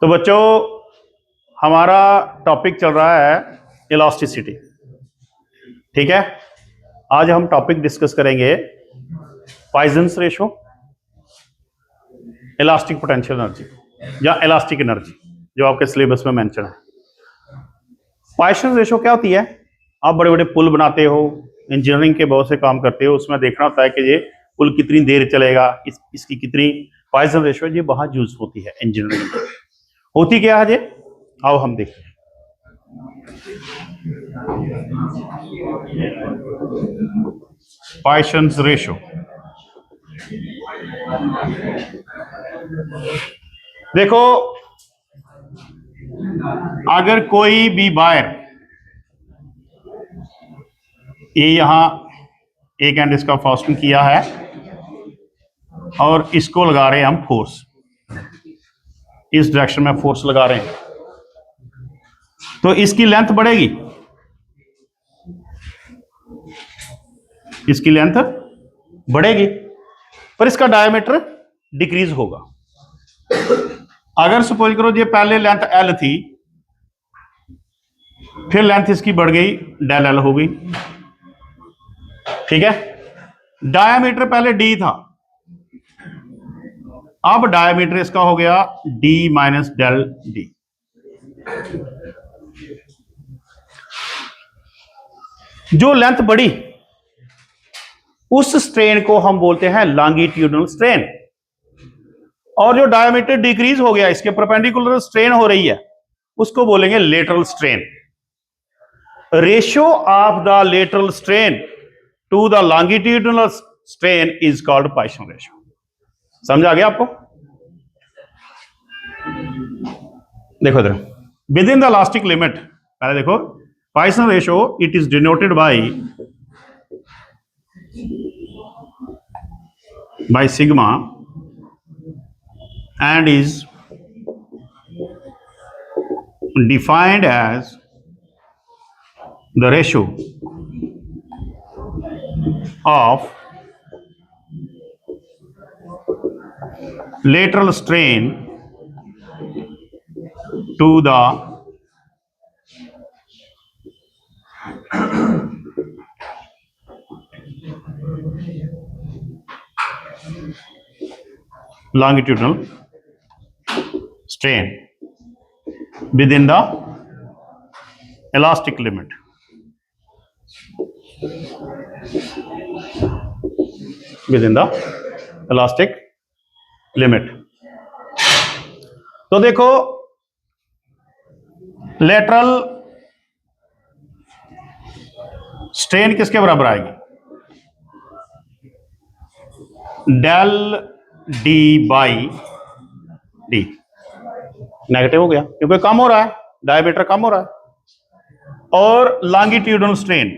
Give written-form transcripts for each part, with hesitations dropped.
तो बच्चों हमारा टॉपिक चल रहा है इलास्टिसिटी। ठीक है, आज हम टॉपिक डिस्कस करेंगे Poisson's ratio, elastic potential energy या इलास्टिक एनर्जी जो आपके सिलेबस में मेंशन है। पॉइजन्स रेशो क्या होती है? आप बड़े बड़े पुल बनाते हो, इंजीनियरिंग के बहुत से काम करते हो, उसमें देखना होता है कि ये पुल कितनी देर चलेगा, इसकी कितनी पॉइजन रेशो ये वहां यूज होती है इंजीनियरिंग में। होती क्या है ये, आओ हम देखते हैं। पॉइजन रेशो देखो, अगर कोई भी वायर, ये यहां एक एंड इसका फास्टिंग किया है और इसको लगा रहे हैं हम फोर्स, इस डायरेक्शन में फोर्स लगा रहे हैं, तो इसकी लेंथ बढ़ेगी, इसकी लेंथ बढ़ेगी, पर इसका डायमीटर डिक्रीज होगा। अगर सपोज करो ये पहले लेंथ एल थी, फिर लेंथ इसकी बढ़ गई डेल एल हो गई। ठीक है, डायमीटर पहले डी था, अब डायमीटर इसका हो गया डी माइनस डेल डी। जो लेंथ बढ़ी उस स्ट्रेन को हम बोलते हैं लॉन्गिट्यूडनल स्ट्रेन, और जो डायमीटर डिक्रीज हो गया, इसके परपेंडिकुलर स्ट्रेन हो रही है, उसको बोलेंगे lateral strain. Ratio of the lateral strain to the longitudinal strain is called Poisson ratio. समझ आ गया आपको? देखो इधर, within the elastic limit, पहले देखो Poisson ratio it is denoted by sigma and is defined as the ratio of lateral strain to the longitudinal strain within the elastic limit. Within the elastic limit. तो देखो, lateral strain किसके बराबर आएगी? Del D by D. Negative हो गया क्योंकि कम हो रहा है, डायमीटर कम हो रहा है। और longitudinal strain,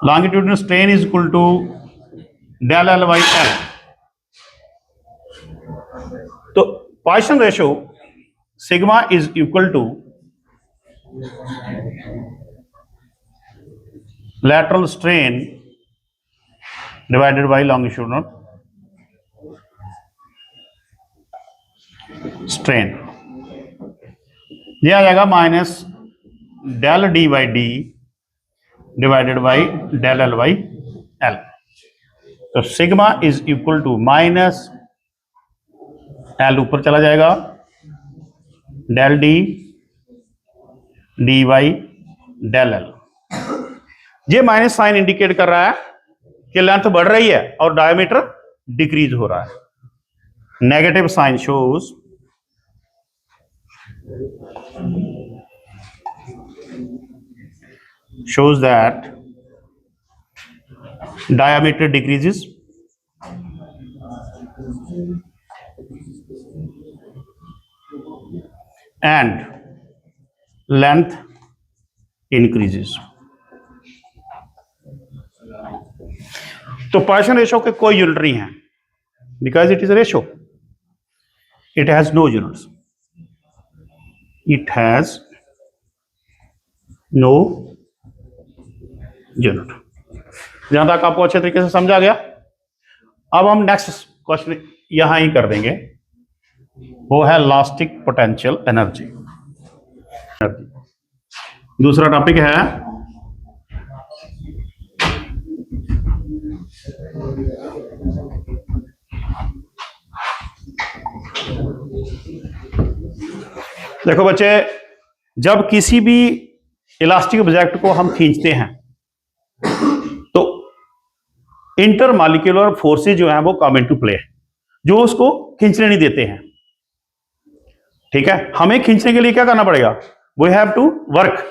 longitudinal strain is equal to del L by L. तो Poisson ratio sigma is equal to lateral strain divided by longitudinal strain। यह आ जाएगा minus del D by D divided by del L by L. तो sigma is equal to minus L ऊपर चला जाएगा, del D D by del L. ये minus sign indicate कर रहा है कि लेंथ बढ़ रही है और डायमीटर डिक्रीज हो रहा है। Negative sign shows that diameter decreases and length increases। तो पॉइसन रेशो के कोई यूनिट नहीं है, because it is ratio, it has no units, it has no unit. जहां तक आपको अच्छे तरीके से समझा गया? अब हम नेक्स्ट क्वेश्चन यहां ही कर देंगे, वो है इलास्टिक पोटेंशियल एनर्जी। दूसरा टॉपिक है देखो बच्चे, जब किसी भी इलास्टिक ऑब्जेक्ट को हम खींचते हैं तो इंटरमॉलिक्यूलर फोर्सेस जो हैं वो कम इनटू प्ले, जो उसको खींचने नहीं देते हैं। ठीक है, हमें खींचने के लिए क्या करना पड़ेगा? We have to work.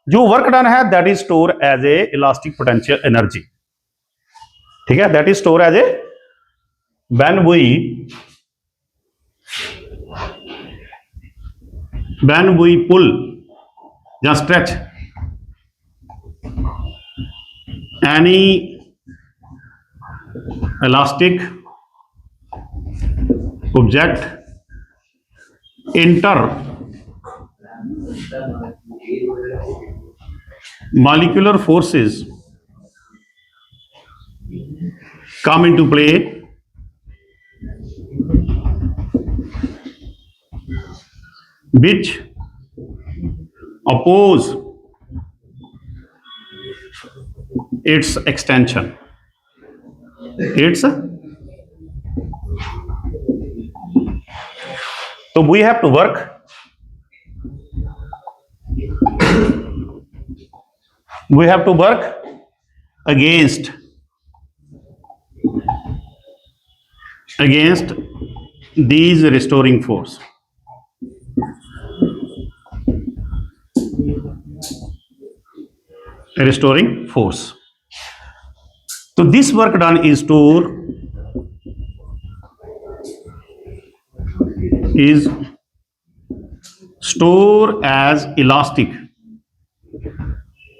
जो वर्क डन है that is store as a elastic potential energy. ठीक है, that is store as a when we pull या stretch any elastic object inter molecular forces come into play which oppose its extension. So we have to work against these restoring force. So this work done is store as elastic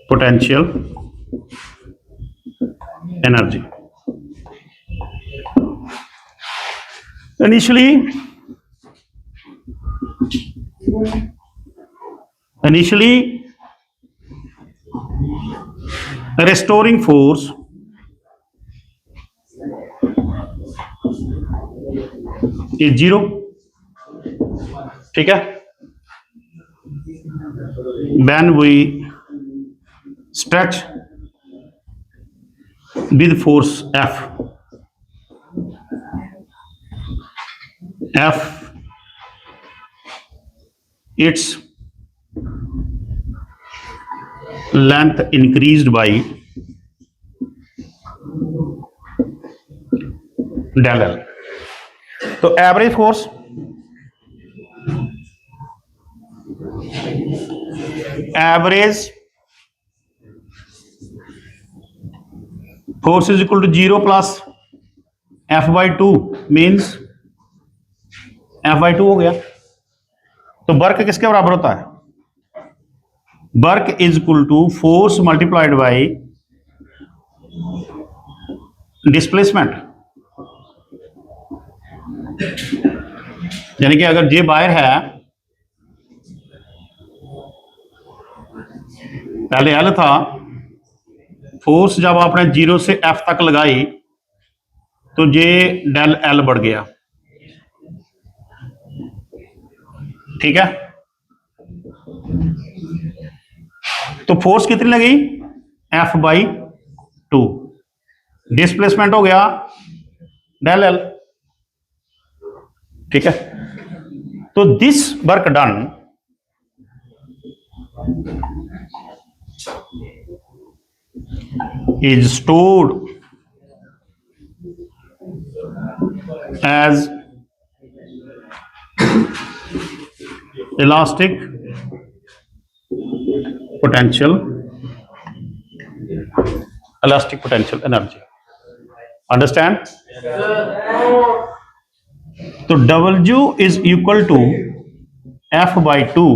potential energy. Initially restoring force is 0. ठीक है, when we stretch with force F its length increased by del L. तो average force is equal to 0 plus F/2 means F/2 हो गया। तो work किसके बराबर होता है? Work is equal to force multiplied by displacement. यानी कि अगर जे बाहर है, पहले L था, फोर्स जब आपने 0 से F तक लगाई तो जे डेल L बढ़ गया। ठीक है, तो फोर्स कितनी लगी? F/2। डिस्प्लेसमेंट हो गया डेल L। ठीक है, तो this work done is stored as elastic potential energy. Understand? तो W is equal to F/2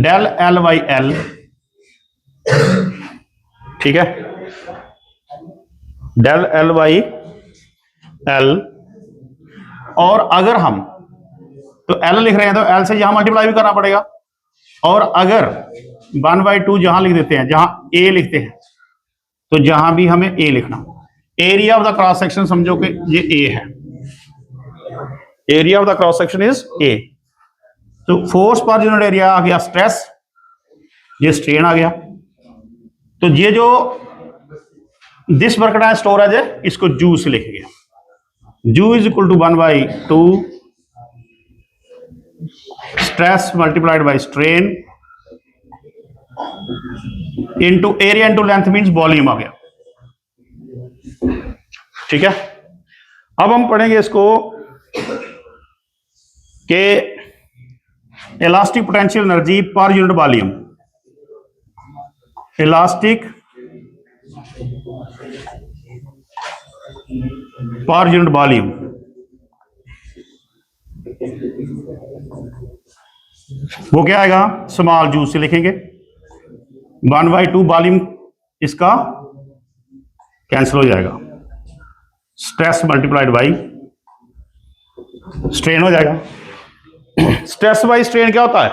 del L/L। ठीक है, del L/L। और अगर हम तो L लिख रहे हैं तो L से यहां मल्टीप्लाई भी करना पड़ेगा, और अगर 1/2 जहां लिख देते हैं, जहां A लिखते हैं, तो जहां भी हमें A लिखना area of the cross section समझो कि ये ए है, area of the cross section is a. तो फोर्स पर यूनिट एरिया आ गया स्ट्रेस, ये स्ट्रेन आ गया। तो ये जो दिस वर्क डन स्टोरेज है इसको जू से लिख गया, जू is equal to 1/2 stress multiplied by strain into area into length means volume आ गया। ठीक है, अब हम पढ़ेंगे इसको कि elastic potential energy per unit volume, elastic per unit volume. वो क्या आएगा, स्मॉल जू से लिखेंगे, 1/2 वॉल्यूम इसका कैंसिल हो जाएगा, स्ट्रेस मल्टीप्लाइड बाई स्ट्रेन हो जाएगा। स्ट्रेस बाई स्ट्रेन क्या होता है,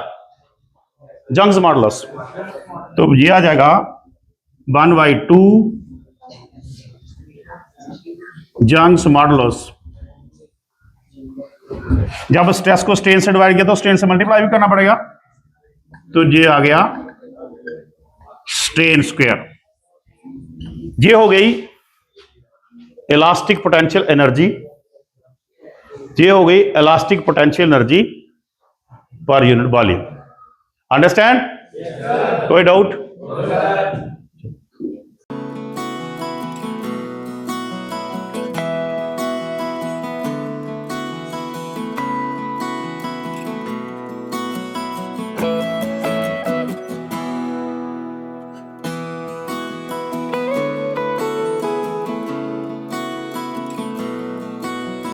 जंग्स मॉडुलस। तो ये आ जाएगा 1/2 जंग्स मॉडुलस। जब स्ट्रेस को स्ट्रेन से डिवाइड किया तो स्ट्रेन से मल्टीप्लाई भी करना पड़ेगा, तो ये आ गया स्ट्रेन स्क्वायर। ये हो गई इलास्टिक पोटेंशियल एनर्जी, ये हो गई elastic potential energy per unit volume. Understand? कोई डाउट?